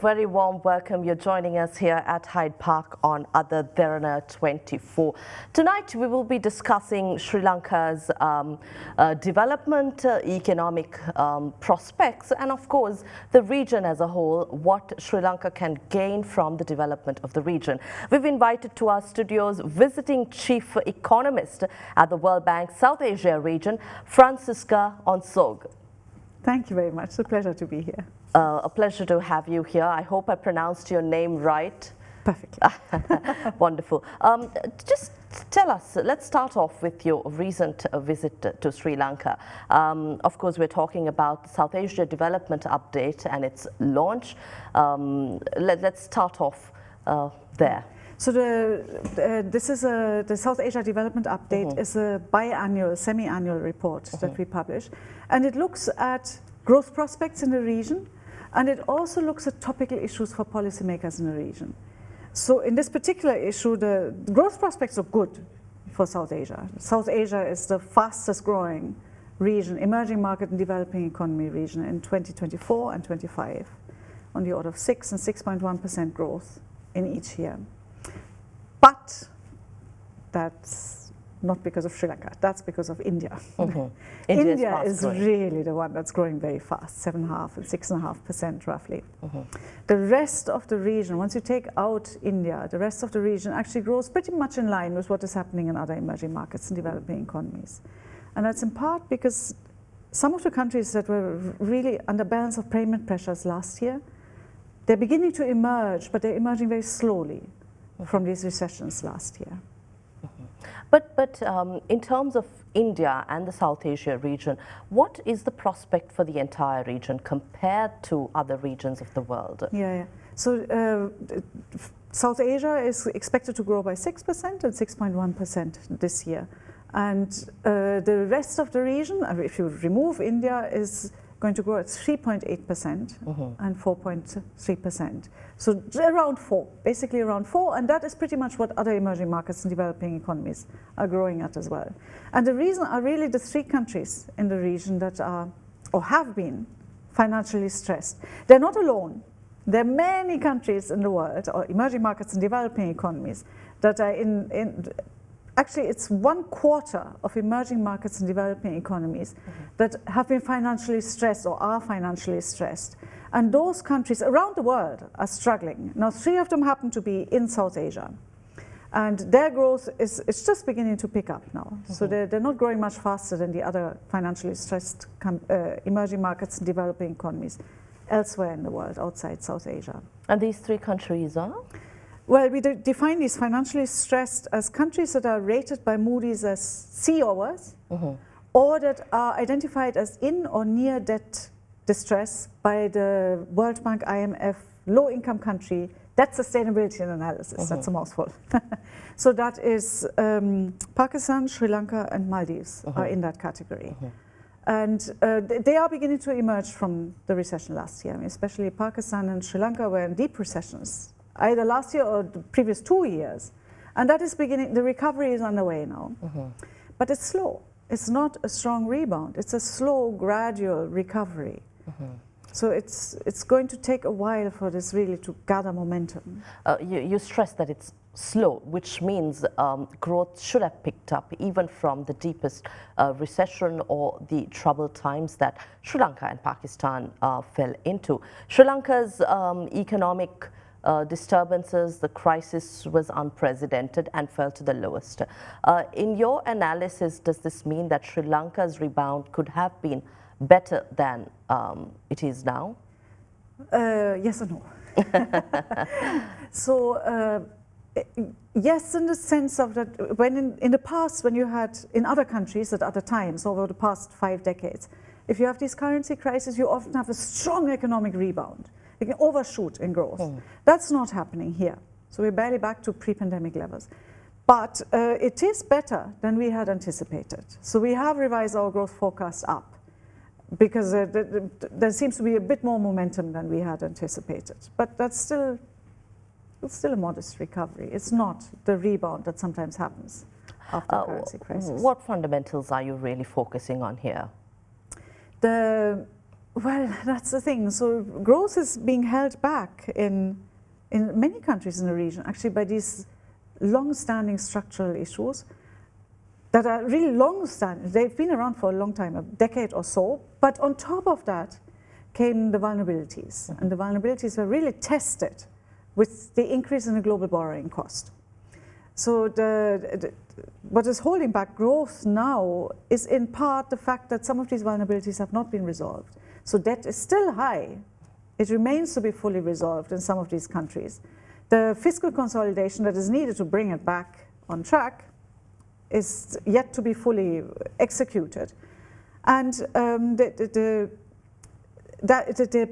very warm welcome. You're joining us here at Hyde Park on other Derana 24. Tonight we will be discussing Sri Lanka's development, economic prospects, and of course the region as a whole, what Sri Lanka can gain from the development of the region. We've invited to our studios visiting chief economist at the World Bank South Asia region, Franziska Ohnsorge. Thank you very much. It's a pleasure to be here. A pleasure to have you here. I hope I pronounced your name right. Perfectly. Wonderful. Just tell us, let's start off with your recent visit to Sri Lanka. Of course, we're talking about the South Asia Development Update and its launch. Let's start off there. So the South Asia Development Update is a biannual, semi-annual report that we publish, and it looks at growth prospects in the region, and it also looks at topical issues for policymakers in the region. So in this particular issue, the growth prospects are good for South Asia. South Asia is the fastest growing region, emerging market and developing economy region in 2024 and 25, on the order of 6 and 6.1% growth in each year. But that's not because of Sri Lanka, that's because of India. India is really the one that's growing very fast, 7.5 and 6.5% roughly. The rest of the region, once you take out India, the rest of the region actually grows pretty much in line with what is happening in other emerging markets and developing economies. And that's in part because some of the countries that were really under balance of payment pressures last year, they're beginning to emerge, but they're emerging very slowly from these recessions last year. But in terms of India and the South Asia region, what is the prospect for the entire region compared to other regions of the world? So South Asia is expected to grow by 6% and 6.1% this year. And the rest of the region, if you remove India, is going to grow at 3.8% and 4.3%. So around 4, basically around 4, and that is pretty much what other emerging markets and developing economies are growing at as well. And the reason are really the 3 countries in the region that are, or have been, financially stressed. They're not alone. There are many countries in the world, or emerging markets and developing economies, that are actually, it's 1/4 of emerging markets and developing economies that have been financially stressed or are financially stressed. And those countries around the world are struggling. Now, 3 of them happen to be in South Asia. And their growth is just beginning to pick up now. So they're not growing much faster than the other financially stressed emerging markets and developing economies elsewhere in the world, outside South Asia. And these 3 countries are? Well, we define these financially stressed as countries that are rated by Moody's as C or worse, or that are identified as in or near debt distress by the World Bank, IMF, low-income country debt sustainability and analysis. That's a mouthful. So that is Pakistan, Sri Lanka, and Maldives are in that category. And they are beginning to emerge from the recession last year. I mean, especially Pakistan and Sri Lanka were in deep recessions, either last year or the previous 2 years. And that is beginning, the recovery is underway now. But it's slow. It's not a strong rebound. It's a slow, gradual recovery. So it's going to take a while for this really to gather momentum. You stress that it's slow, which means growth should have picked up even from the deepest recession or the troubled times that Sri Lanka and Pakistan fell into. Sri Lanka's economic disturbances, the crisis was unprecedented and fell to the lowest. In your analysis, does this mean that Sri Lanka's rebound could have been better than it is now? Yes and no. So yes, in the sense of that when in the past, when you had in other countries at other times over the past 5 decades, if you have these currency crises, you often have a strong economic rebound. You can overshoot in growth. That's not happening here. So we're barely back to pre-pandemic levels. But it is better than we had anticipated. So we have revised our growth forecast up because there seems to be a bit more momentum than we had anticipated. But that's still a modest recovery. It's not the rebound that sometimes happens after a currency crisis. What fundamentals are you really focusing on here? Well, that's the thing. So growth is being held back in many countries in the region, actually, by these long-standing structural issues that are really long-standing. They've been around for a long time, a decade or so, but on top of that came the vulnerabilities. And the vulnerabilities were really tested with the increase in the global borrowing cost. So what is holding back growth now is in part the fact that some of these vulnerabilities have not been resolved. So debt is still high. It remains to be fully resolved in some of these countries. The fiscal consolidation that is needed to bring it back on track is yet to be fully executed. And the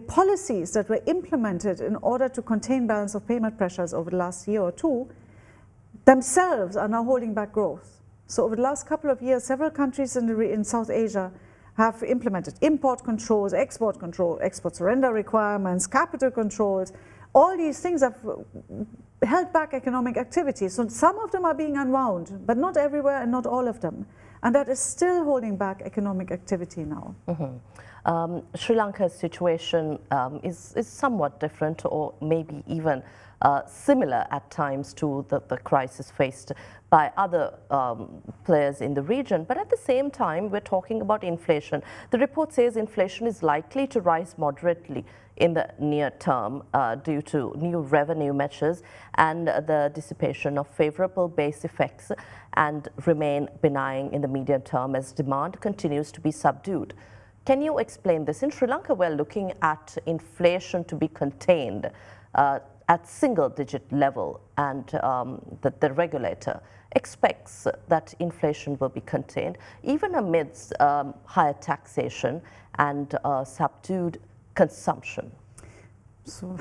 policies that were implemented in order to contain balance of payment pressures over the last year or two themselves are now holding back growth. So over the last couple of years, several countries in South Asia have implemented import controls, export surrender requirements, capital controls. All these things have held back economic activity. So some of them are being unwound, but not everywhere and not all of them. And that is still holding back economic activity now. Sri Lanka's situation is somewhat different, or maybe even similar at times to the crisis faced by other players in the region. But at the same time, we're talking about inflation. The report says inflation is likely to rise moderately in the near term due to new revenue measures and the dissipation of favorable base effects, and remain benign in the medium term as demand continues to be subdued. Can you explain this? In Sri Lanka, we're looking at inflation to be contained at single-digit level, and the regulator expects that inflation will be contained even amidst higher taxation and subdued consumption. So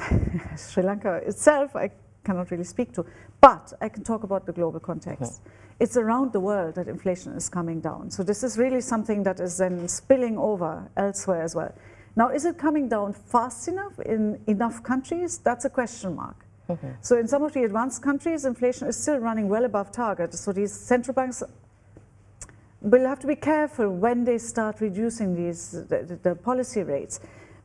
Sri Lanka itself I cannot really speak to, but I can talk about the global context. It's around the world that inflation is coming down. So this is really something that is then spilling over elsewhere as well. Now, is it coming down fast enough in enough countries? That's a question mark. So in some of the advanced countries, inflation is still running well above target. So these central banks will have to be careful when they start reducing the policy rates.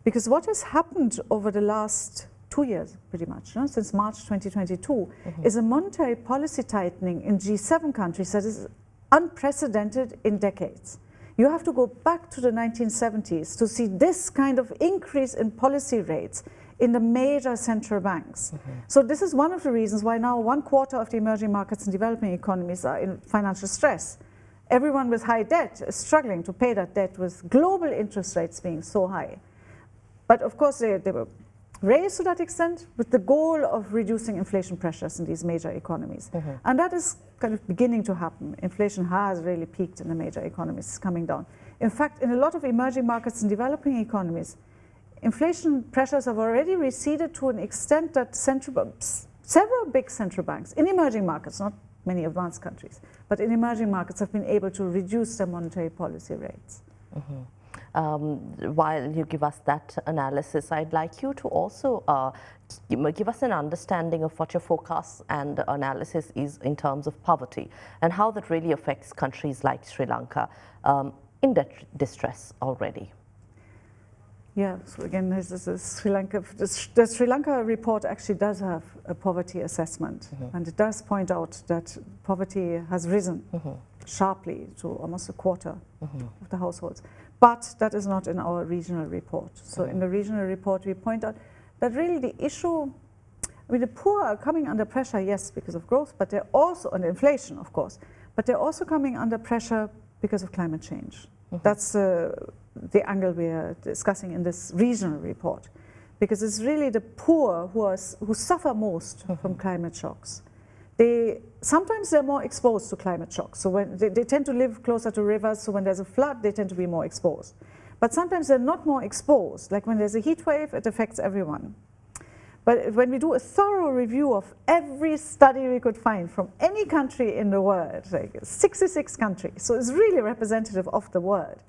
Because what has happened over the last 2 years, pretty much, since March 2022, is a monetary policy tightening in G7 countries that is unprecedented in decades. You have to go back to the 1970s to see this kind of increase in policy rates in the major central banks. So this is one of the reasons why now 1/4 of the emerging markets and developing economies are in financial stress. Everyone with high debt is struggling to pay that debt with global interest rates being so high. But of course they were raised to that extent with the goal of reducing inflation pressures in these major economies. And that is kind of beginning to happen. Inflation has really peaked in the major economies, it's coming down. In fact, in a lot of emerging markets and developing economies, inflation pressures have already receded to an extent that several big central banks in emerging markets, not many advanced countries, but in emerging markets have been able to reduce their monetary policy rates. While you give us that analysis, I'd like you to also give us an understanding of what your forecast and analysis is in terms of poverty and how that really affects countries like Sri Lanka in distress already. Yeah, so again, this is Sri Lanka. The Sri Lanka report actually does have a poverty assessment, and it does point out that poverty has risen sharply to almost 1/4 of the households. But that is not in our regional report. So in the regional report, we point out that really the issue, I mean, the poor are coming under pressure, yes, because of growth, but they're also, and inflation, of course, but they're also coming under pressure because of climate change. That's the angle we are discussing in this regional report, because it's really the poor who suffer most from climate shocks. Sometimes they're more exposed to climate shocks. So when they tend to live closer to rivers, so when there's a flood, they tend to be more exposed. But sometimes they're not more exposed. Like when there's a heat wave, it affects everyone. But when we do a thorough review of every study we could find from any country in the world, like 66 countries, so it's really representative of the world,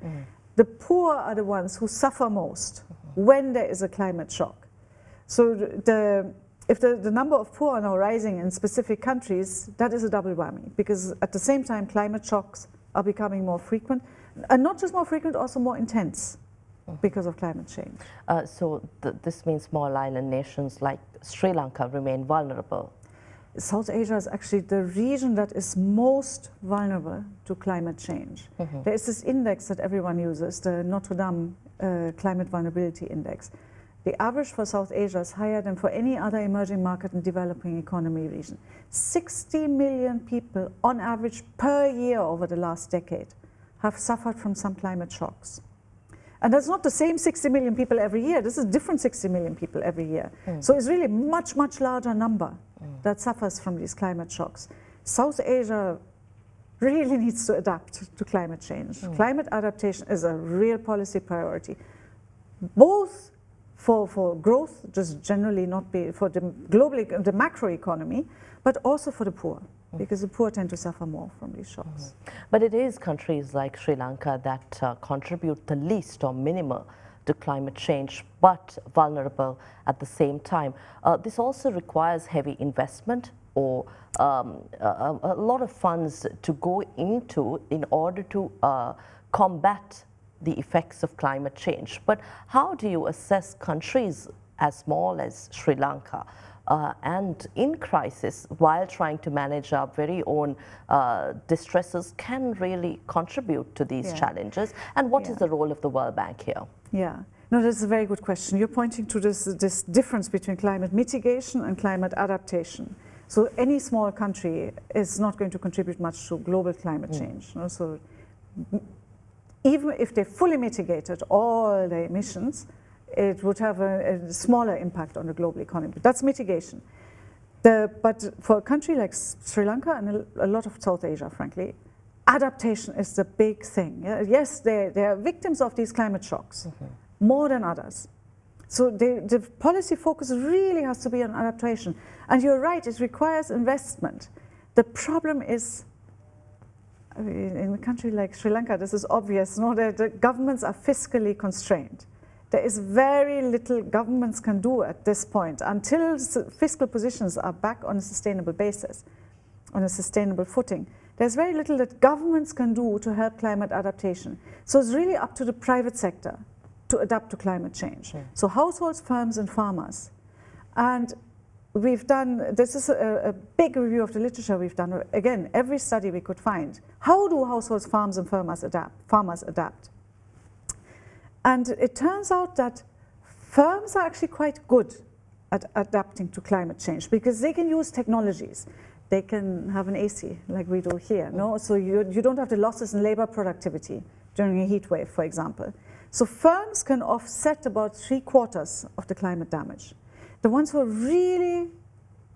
the poor are the ones who suffer most when there is a climate shock. So if the number of poor are now rising in specific countries, that is a double whammy, because at the same time climate shocks are becoming more frequent, and not just more frequent, also more intense. because of climate change. So this means small island nations like Sri Lanka remain vulnerable. South Asia is actually the region that is most vulnerable to climate change. There is this index that everyone uses, the Notre Dame Climate Vulnerability Index. The average for South Asia is higher than for any other emerging market and developing economy region. 60 million people on average per year over the last decade have suffered from some climate shocks. And that's not the same 60 million people every year. This is different 60 million people every year. So it's really a much, much larger number that suffers from these climate shocks. South Asia really needs to adapt to climate change. Climate adaptation is a real policy priority, both for growth, just generally not be for the globally, the macro economy, but also for the poor, because the poor tend to suffer more from these shocks. But it is countries like Sri Lanka that contribute the least or minimal to climate change, but vulnerable at the same time. This also requires heavy investment or a lot of funds to go into in order to combat the effects of climate change. But how do you assess countries as small as Sri Lanka and in crisis while trying to manage our very own distresses can really contribute to these challenges? And what is the role of the World Bank here? Yeah, no, that's a very good question. You're pointing to this difference between climate mitigation and climate adaptation. So any small country is not going to contribute much to global climate change. You know? So even if they fully mitigated all the emissions, it would have a smaller impact on the global economy. That's mitigation. But for a country like Sri Lanka and a lot of South Asia, frankly, adaptation is the big thing. Yes, they are victims of these climate shocks, more than others. So the policy focus really has to be on adaptation. And you're right, it requires investment. The problem is, I mean, in a country like Sri Lanka, this is obvious, no, that the governments are fiscally constrained. There is very little governments can do at this point until fiscal positions are back on a sustainable basis, on a sustainable footing. There's very little that governments can do to help climate adaptation. So it's really up to the private sector to adapt to climate change. So households, firms, and farmers. And we've done, this is a big review of the literature we've done. Again, every study we could find. How do households, farms, and farmers adapt? And it turns out that firms are actually quite good at adapting to climate change because they can use technologies. They can have an AC like we do here, no? So you don't have the losses in labor productivity during a heat wave, for example. So firms can offset about 3/4 of the climate damage. The ones who are really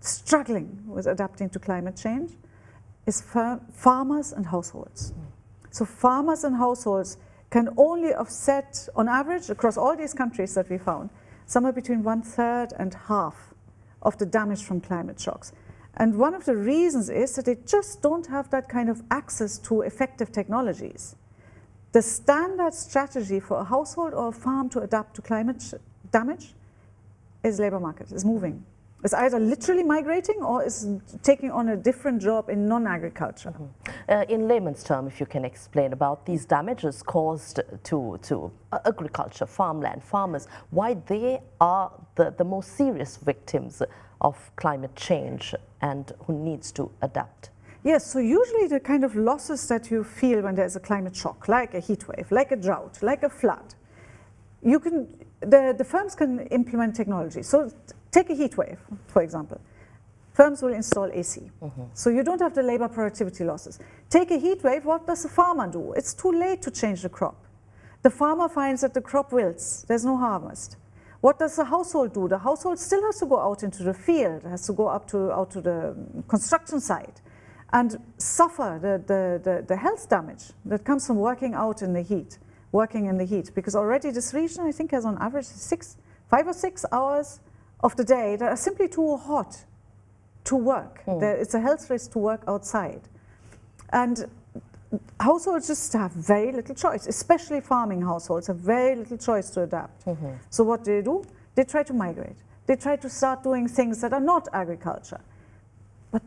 struggling with adapting to climate change is farmers and households. So farmers and households can only offset, on average, across all these countries that we found, somewhere between 1/3 and half of the damage from climate shocks. And one of the reasons is that they just don't have that kind of access to effective technologies. The standard strategy for a household or a farm to adapt to climate damage is labor market, is moving. It's either literally migrating or is taking on a different job in non-agriculture. In layman's term, if you can explain about these damages caused to agriculture, farmland, farmers, why they are the most serious victims of climate change and who needs to adapt. Yes, so usually the kind of losses that you feel when there's a climate shock, like a heat wave, like a drought, like a flood, the firms can implement technology. So take a heat wave, for example. Firms will install AC. So you don't have the labor productivity losses. Take a heat wave, what does the farmer do? It's too late to change the crop. The farmer finds that the crop wilts, there's no harvest. What does the household do? The household still has to go out into the field, has to go out to the construction site and suffer the health damage that comes from working in the heat. Because already this region, I think, has on average 5 or 6 hours of the day that are simply too hot to work. It's a health risk to work outside. And households just have very little choice, especially farming households have very little choice to adapt. So what do? They try to migrate. They try to start doing things that are not agriculture. But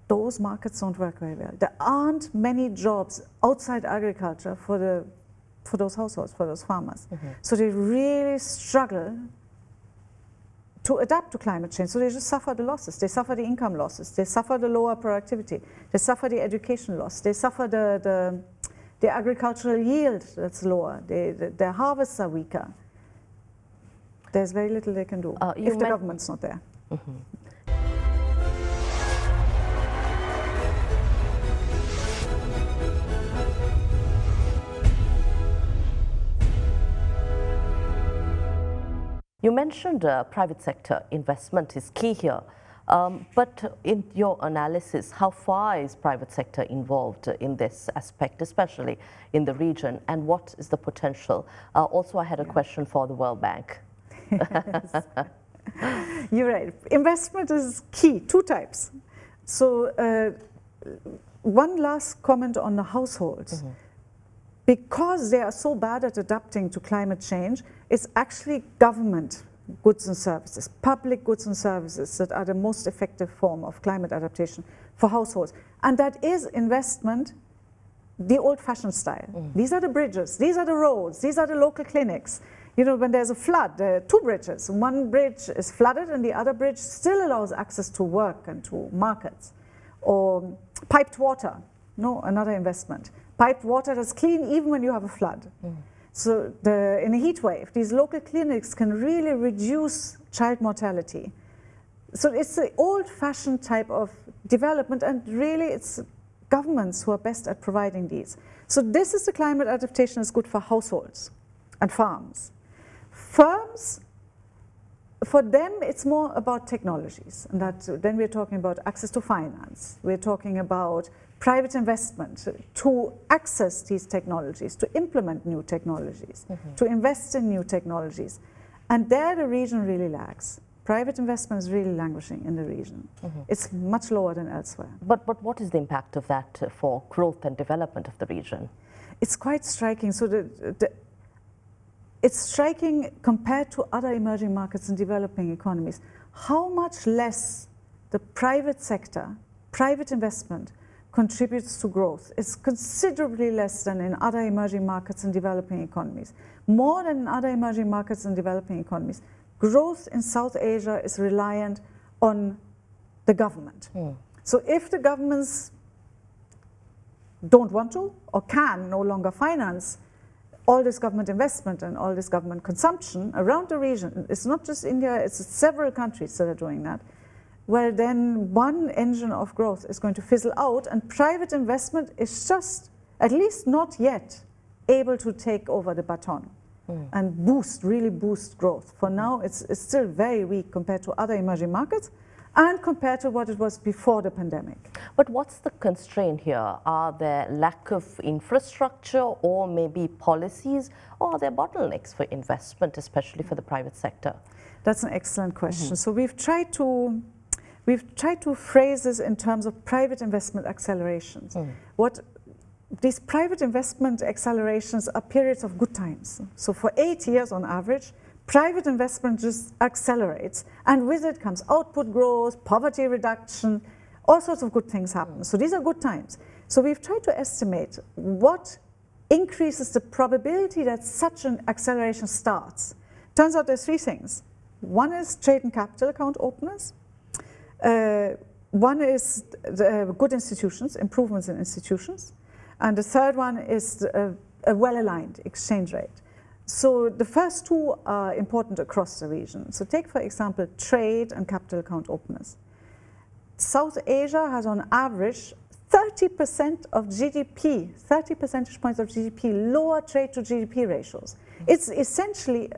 those markets don't work very well. There aren't many jobs outside agriculture for the for those households, for those farmers. So they really struggle to adapt to climate change. So they just suffer the losses. They suffer the income losses. They suffer the lower productivity. They suffer the education loss. They suffer the agricultural yield that's lower. Their harvests are weaker. There's very little they can do if the government's not there. You mentioned private sector investment is key here, but in your analysis, how far is private sector involved in this aspect, especially in the region, and what is the potential? Also, I had a question for the World Bank. Yes. You're right. Investment is key, two types. So one last comment on the households. Because they are so bad at adapting to climate change, it's actually government goods and services, public goods and services that are the most effective form of climate adaptation for households. And that is investment the old-fashioned style. These are the bridges, these are the roads, these are the local clinics. You know, when there's a flood, there are two bridges. One bridge is flooded and the other bridge still allows access to work and to markets. Or piped water, another investment. Piped water that's clean even when you have a flood. So in a heat wave, these local clinics can really reduce child mortality. So it's the old-fashioned type of development, and really it's governments who are best at providing these. So this is the climate adaptation that's good for households and farms. Firms, for them it's more about technologies, and then we're talking about access to finance. We're talking about private investment to access these technologies, to implement new technologies, to invest in new technologies. And there the region really lags. Private investment is really languishing in the region. It's much lower than elsewhere. But what is the impact of that for growth and development of the region? It's quite striking. So it's striking compared to other emerging markets and developing economies, how much less the private sector, private investment, contributes to growth. It's considerably less than in other emerging markets and developing economies. More than in other emerging markets and developing economies. Growth in South Asia is reliant on the government. So if the governments don't want to or can no longer finance all this government investment and all this government consumption around the region, it's not just India, it's several countries that are doing that, well then one engine of growth is going to fizzle out, and private investment is just, at least not yet, able to take over the baton and really boost growth. For now, it's still very weak compared to other emerging markets and compared to what it was before the pandemic. But what's the constraint here? Are there lack of infrastructure or maybe policies, or are there bottlenecks for investment, especially for the private sector? That's an excellent question. So we've tried to phrase this in terms of private investment accelerations. These private investment accelerations are periods of good times. So for 8 years on average, private investment just accelerates, and with it comes output growth, poverty reduction, all sorts of good things happen. So these are good times. So we've tried to estimate what increases the probability that such an acceleration starts. Turns out there's three things. One is trade and capital account openness. One is good institutions, improvements in institutions. And the third one is a well-aligned exchange rate. So the first two are important across the region. So take, for example, trade and capital account openness. South Asia has on average 30% of GDP, 30 percentage points of GDP, lower trade to GDP ratios. It's essentially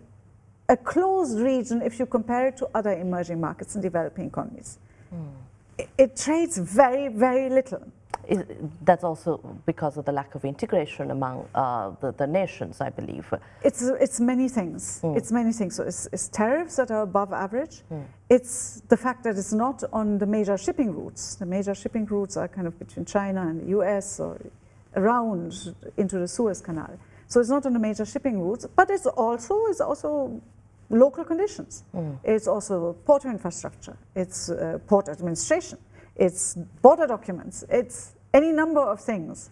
a closed region if you compare it to other emerging markets and developing economies. It trades very, very little. That's also because of the lack of integration among the nations, I believe. It's many things. It's many things. So it's tariffs that are above average. It's the fact that it's not on the major shipping routes. The major shipping routes are kind of between China and the US or around into the Suez Canal. So it's not on the major shipping routes, but it's also local conditions. It's also port infrastructure. It's port administration. It's border documents, it's any number of things.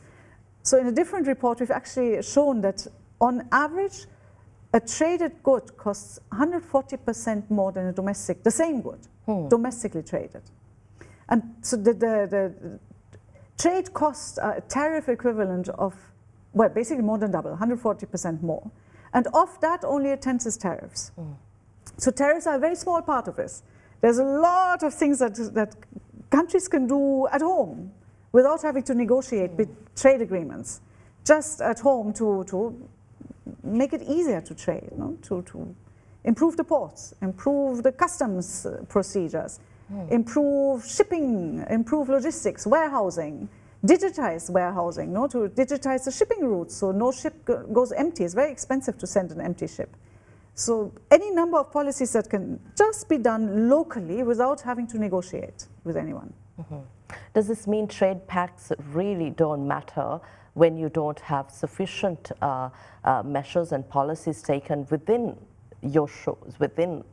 So in a different report, we've actually shown that on average, a traded good costs 140% more than the same good, domestically traded. And so the trade costs are a tariff equivalent of, well, basically more than double, 140% more. And of that, only a tenth is tariffs. So tariffs are a very small part of this. There's a lot of things that countries can do at home without having to negotiate trade agreements, just at home to make it easier to trade, to improve the ports, improve the customs procedures, improve shipping, improve logistics, warehousing, digitize warehousing, to digitize the shipping routes so no ship goes empty. It's very expensive to send an empty ship. So any number of policies that can just be done locally without having to negotiate with anyone. Does this mean trade pacts really don't matter when you don't have sufficient measures and policies taken within your shores, within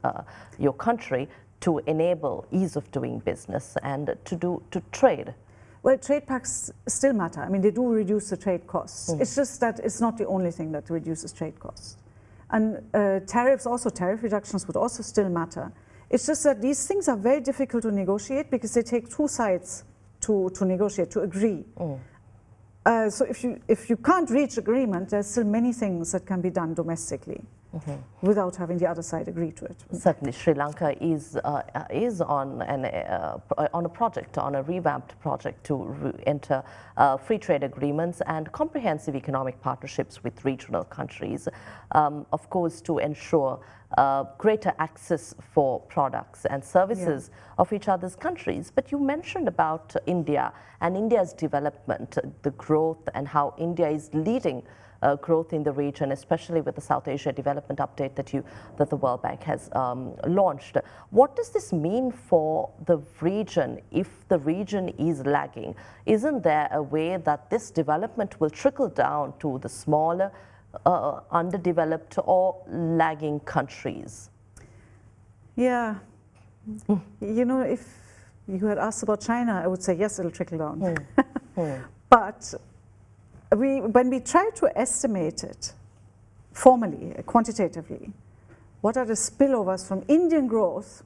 your country to enable ease of doing business and to trade? Well, trade pacts still matter. I mean, they do reduce the trade costs. It's just that it's not the only thing that reduces trade costs. And tariff reductions would also still matter. It's just that these things are very difficult to negotiate because they take two sides to negotiate, to agree. So if you can't reach agreement, there's still many things that can be done domestically without having the other side agree to it. Certainly, Sri Lanka is on a project, on a revamped project to enter free trade agreements and comprehensive economic partnerships with regional countries, of course, to ensure greater access for products and services of each other's countries. But you mentioned about India and India's development, the growth, and how India is leading growth in the region, especially with the South Asia Development Update that the World Bank has launched. What does this mean for the region if the region is lagging? Isn't there a way that this development will trickle down to the smaller, underdeveloped or lagging countries? Yeah. You know, if you had asked about China, I would say yes, it'll trickle down. But when we try to estimate it formally, quantitatively, what are the spillovers from Indian growth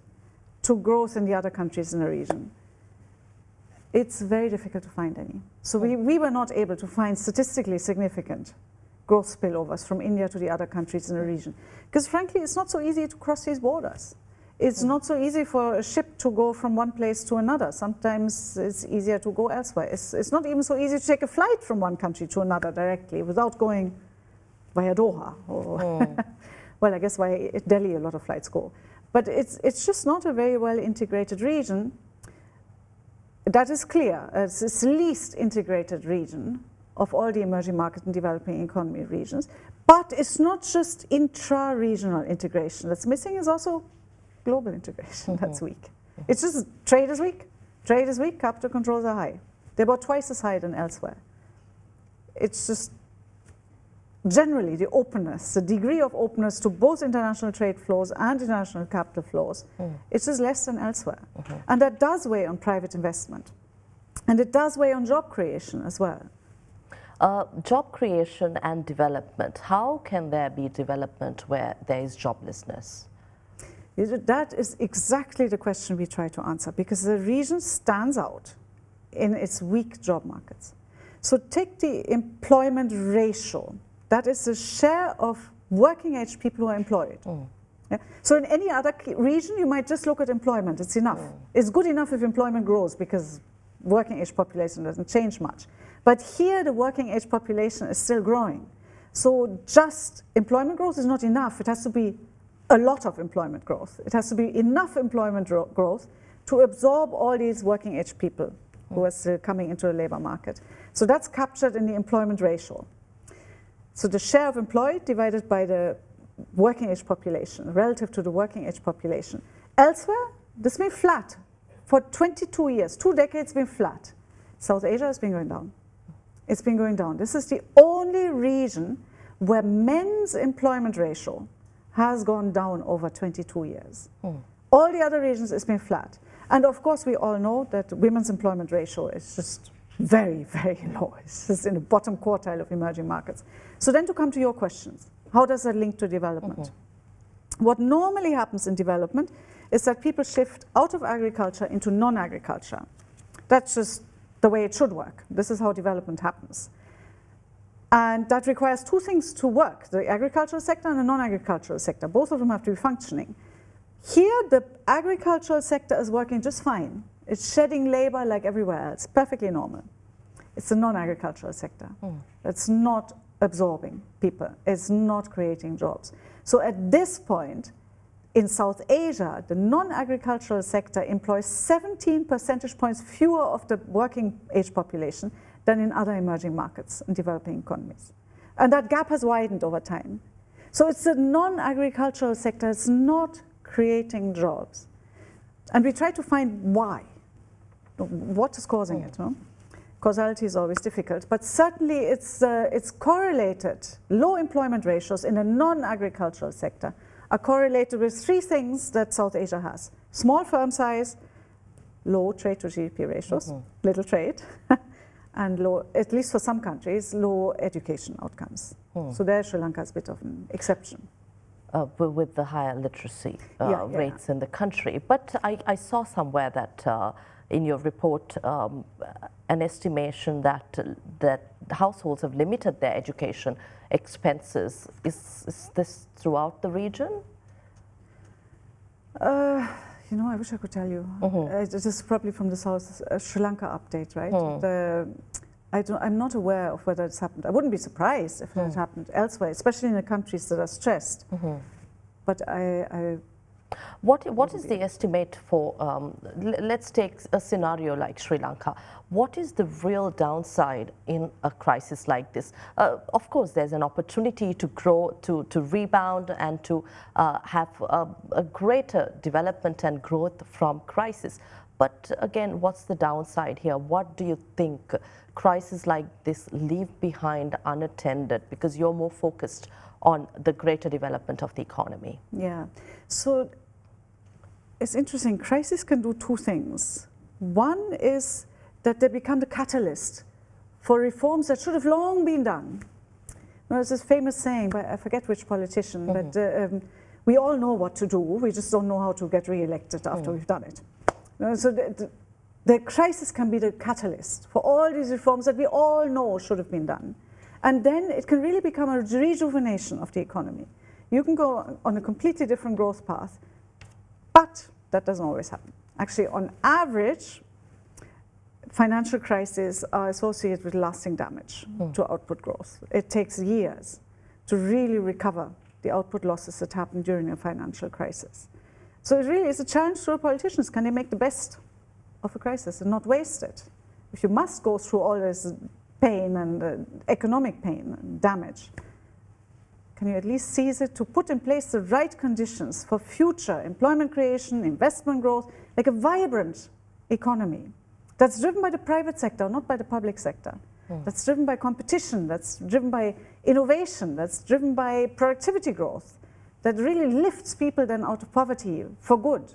to growth in the other countries in the region, it's very difficult to find any. So we were not able to find statistically significant growth spillovers from India to the other countries in the region. Because frankly, it's not so easy to cross these borders. It's not so easy for a ship to go from one place to another. Sometimes it's easier to go elsewhere. It's not even so easy to take a flight from one country to another directly without going via Doha. Or well, I guess via Delhi a lot of flights go. But it's just not a very well integrated region. That is clear. It's the least integrated region of all the emerging market and developing economy regions. But it's not just intra-regional integration that's missing, it's also global integration that's weak. It's just trade is weak. Trade is weak, capital controls are high. They're about twice as high than elsewhere. It's just generally the openness, the degree of openness to both international trade flows and international capital flows, it's just less than elsewhere. And that does weigh on private investment. And it does weigh on job creation as well. Job creation and development. How can there be development where there is joblessness? That is exactly the question we try to answer, because the region stands out in its weak job markets. So take the employment ratio. That is the share of working age people who are employed. Yeah? So in any other region, you might just look at employment. It's enough. It's good enough if employment grows because working age population doesn't change much. But here the working age population is still growing. So just employment growth is not enough. It has to be a lot of employment growth. It has to be enough employment growth to absorb all these working age people who are still coming into the labor market. So that's captured in the employment ratio. So the share of employed divided by the working age population relative to the working age population. Elsewhere, this has been flat. For 22 years, 2 decades been flat. South Asia has been going down. It's been going down. This is the only region where men's employment ratio has gone down over 22 years. All the other regions it's been flat. And of course we all know that women's employment ratio is just very, very low. It's just in the bottom quartile of emerging markets. So then to come to your questions, how does that link to development? What normally happens in development is that people shift out of agriculture into non-agriculture. That's just the way it should work. This is how development happens. And that requires two things to work, the agricultural sector and the non-agricultural sector. Both of them have to be functioning. Here, the agricultural sector is working just fine. It's shedding labor like everywhere else, perfectly normal. It's the non-agricultural sector. It's not absorbing people. It's not creating jobs. So at this point, in South Asia, the non-agricultural sector employs 17 percentage points fewer of the working age population than in other emerging markets and developing economies. And that gap has widened over time. So it's the non-agricultural sector that's not creating jobs. And we try to find why. What is causing it? No? Causality is always difficult, but certainly it's correlated. Low employment ratios in the non-agricultural sector are correlated with three things that South Asia has. Small firm size, low trade to GDP ratios, little trade, and low, at least for some countries, low education outcomes. So there Sri Lanka is a bit of an exception. With the higher literacy rates in the country. But I saw somewhere that in your report an estimation that households have limited their education expenses. Is this throughout the region? You know, I wish I could tell you. This is probably from the South Sri Lanka update, right? I'm not aware of whether it's happened. I wouldn't be surprised if it happened elsewhere, especially in the countries that are stressed. But What is the estimate for, let's take a scenario like Sri Lanka. What is the real downside in a crisis like this? Of course, there's an opportunity to grow, to rebound and to have a greater development and growth from crisis. But again, what's the downside here? What do you think crises like this leave behind unattended, because you're more focused on the greater development of the economy? Yeah, so it's interesting. Crises can do two things. One is that they become the catalyst for reforms that should have long been done. There's this famous saying, by I forget which politician, but we all know what to do, we just don't know how to get re-elected after we've done it. So the crisis can be the catalyst for all these reforms that we all know should have been done. And then it can really become a rejuvenation of the economy. You can go on a completely different growth path, but that doesn't always happen. Actually, on average, financial crises are associated with lasting damage to output growth. It takes years to really recover the output losses that happen during a financial crisis. So it really is a challenge to our politicians. Can they make the best of a crisis and not waste it? If you must go through all this pain and economic pain and damage, can you at least seize it to put in place the right conditions for future employment creation, investment growth, like a vibrant economy that's driven by the private sector, not by the public sector, that's driven by competition, that's driven by innovation, that's driven by productivity growth, that really lifts people then out of poverty for good.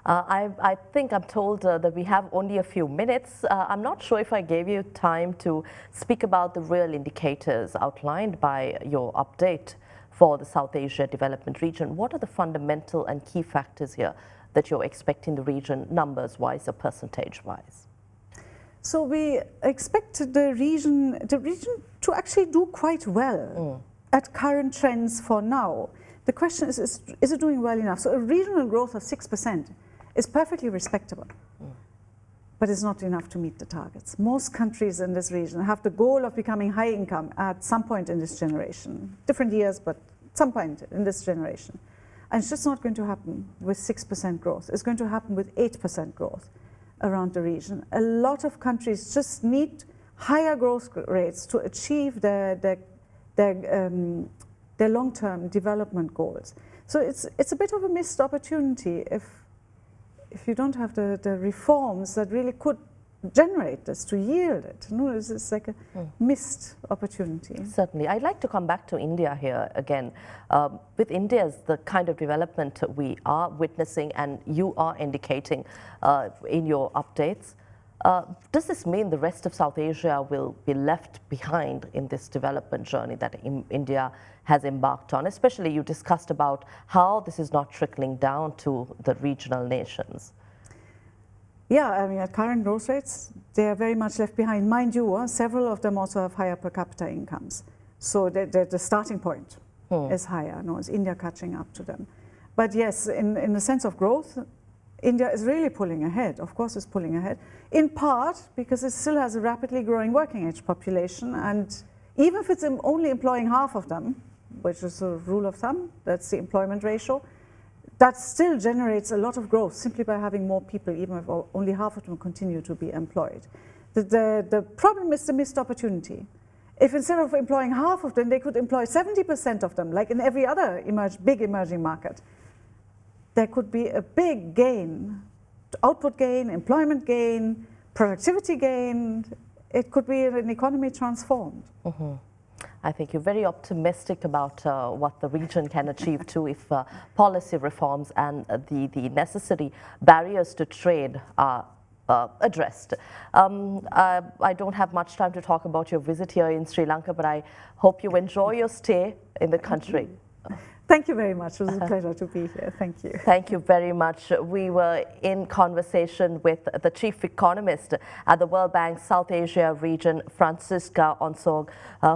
I think I'm told that we have only a few minutes. I'm not sure if I gave you time to speak about the real indicators outlined by your update for the South Asia development region. What are the fundamental and key factors here that you're expecting the region, numbers-wise or percentage-wise? So we expect the region to actually do quite well at current trends for now. The question is it doing well enough? So a regional growth of 6% is perfectly respectable, but it's not enough to meet the targets. Most countries in this region have the goal of becoming high income at some point in this generation. Different years, but at some point in this generation. And it's just not going to happen with 6% growth. It's going to happen with 8% growth around the region. A lot of countries just need higher growth rates to achieve their long-term development goals. So it's a bit of a missed opportunity if you don't have the reforms that really could generate this, to yield it. No, it's like a missed opportunity. Certainly. I'd like to come back to India here again. With India's the kind of development we are witnessing and you are indicating in your updates, Does this mean the rest of South Asia will be left behind in this development journey that India has embarked on? Especially you discussed about how this is not trickling down to the regional nations. Yeah, I mean, at current growth rates, they are very much left behind. Mind you, several of them also have higher per capita incomes. So the starting point is higher. No, is India catching up to them? But yes, in the sense of growth, India is really pulling ahead. Of course, it's pulling ahead, in part because it still has a rapidly growing working age population. And even if it's only employing half of them, which is a rule of thumb, that's the employment ratio, that still generates a lot of growth simply by having more people, even if only half of them continue to be employed. The problem is the missed opportunity. If instead of employing half of them, they could employ 70% of them, like in every other big emerging market, there could be a big gain, output gain, employment gain, productivity gain. It could be an economy transformed. Mm-hmm. I think you're very optimistic about what the region can achieve too if policy reforms and the necessary barriers to trade are addressed. I don't have much time to talk about your visit here in Sri Lanka, but I hope you enjoy your stay in the country. Thank you very much. It was a pleasure to be here. Thank you. Thank you very much. We were in conversation with the chief economist at the World Bank South Asia region, Franziska Ohnsorge,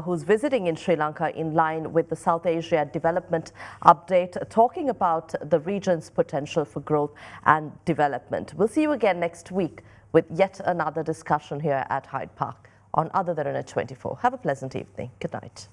who's visiting in Sri Lanka in line with the South Asia Development Update, talking about the region's potential for growth and development. We'll see you again next week with yet another discussion here at Hyde Park on Other Than a 24. Have a pleasant evening. Good night.